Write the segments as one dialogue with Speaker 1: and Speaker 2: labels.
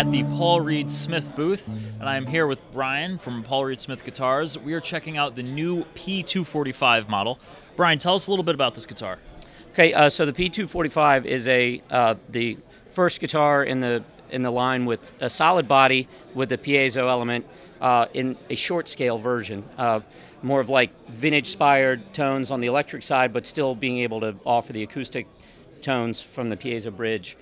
Speaker 1: at the Paul Reed Smith booth, and I'm here with Brian from Paul Reed Smith Guitars. We are checking out the new P245 model. Brian, tell us a little bit about this guitar.
Speaker 2: Okay, so the P245 is the first guitar in the line with a solid body with a piezo element in a short scale version. More of like vintage-inspired tones on the electric side, but still being able to offer the acoustic tones from the piezo bridge,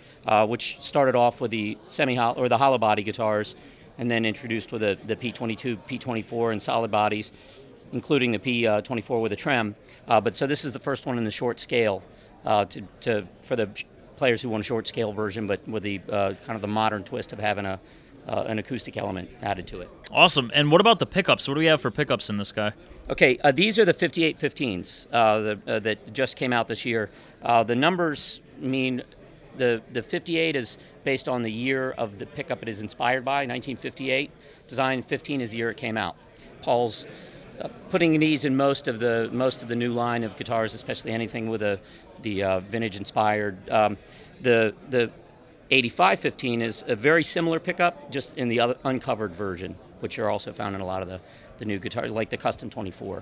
Speaker 2: which started off with the semi-hollow or the hollow body guitars, and then introduced with the P22, P24, and solid bodies, including the P24 with a trem. But so this is the first one in the short scale for the players who want a short scale version, but with the kind of the modern twist of having an acoustic element added to it.
Speaker 1: Awesome. And what about the pickups? What do we have for pickups in this guy?
Speaker 2: Okay, these are the 5815s that just came out this year. The numbers mean the 58 is based on the year of the pickup it is inspired by, 1958. Design 15 is the year it came out. Paul's putting these in most of the new line of guitars, especially anything with the vintage inspired. The 8515 is a very similar pickup, just in the uncovered version, which are also found in a lot of the new guitars, like the Custom 24.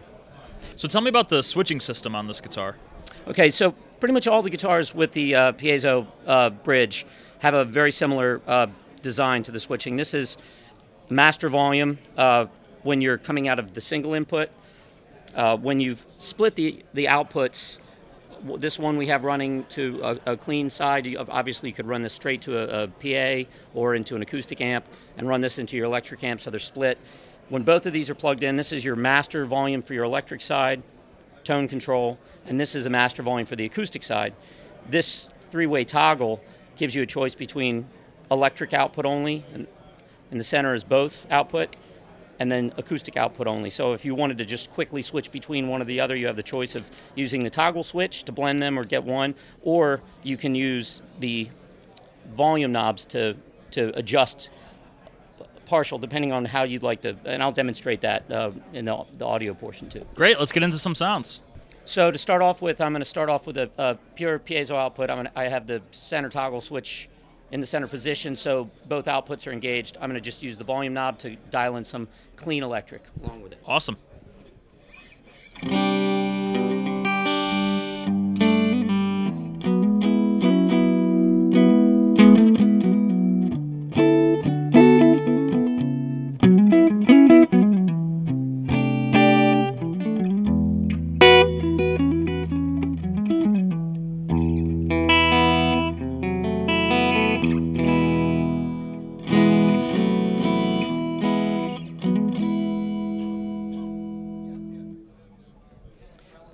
Speaker 1: So tell me about the switching system on this guitar.
Speaker 2: Okay, so pretty much all the guitars with the piezo bridge have a very similar design to the switching. This is master volume when you're coming out of the single input. When you've split the outputs, this one we have running to a clean side. Obviously, you could run this straight to a PA or into an acoustic amp and run this into your electric amp, so they're split. When both of these are plugged in, this is your master volume for your electric side, tone control, and this is a master volume for the acoustic side. This three-way toggle gives you a choice between electric output only, and in the center is both output, and then acoustic output only. So if you wanted to just quickly switch between one or the other, you have the choice of using the toggle switch to blend them or get one, or you can use the volume knobs to adjust partial, depending on how you'd like to, and I'll demonstrate that in the audio portion too.
Speaker 1: Great, let's get into some sounds.
Speaker 2: So to start off with, I'm going to start off with a pure piezo output. I have the center toggle switch in the center position, so both outputs are engaged. I'm going to just use the volume knob to dial in some clean electric along with it.
Speaker 1: Awesome.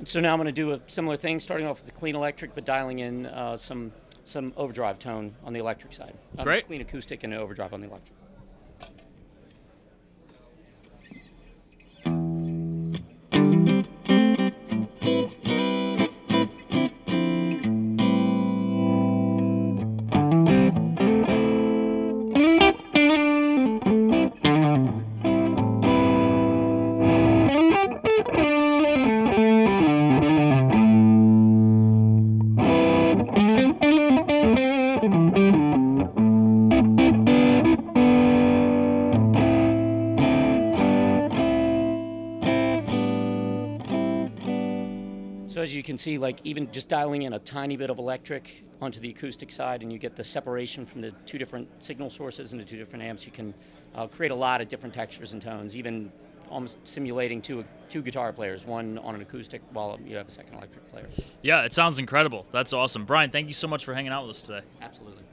Speaker 2: So now I'm going to do a similar thing, starting off with the clean electric, but dialing in some overdrive tone on the electric side.
Speaker 1: Great.
Speaker 2: Clean acoustic and overdrive on the electric. So as you can see, like even just dialing in a tiny bit of electric onto the acoustic side, and you get the separation from the two different signal sources into two different amps, you can create a lot of different textures and tones, even almost simulating two guitar players, one on an acoustic while you have a second electric player.
Speaker 1: Yeah, it sounds incredible. That's awesome. Brian, thank you so much for hanging out with us today.
Speaker 2: Absolutely.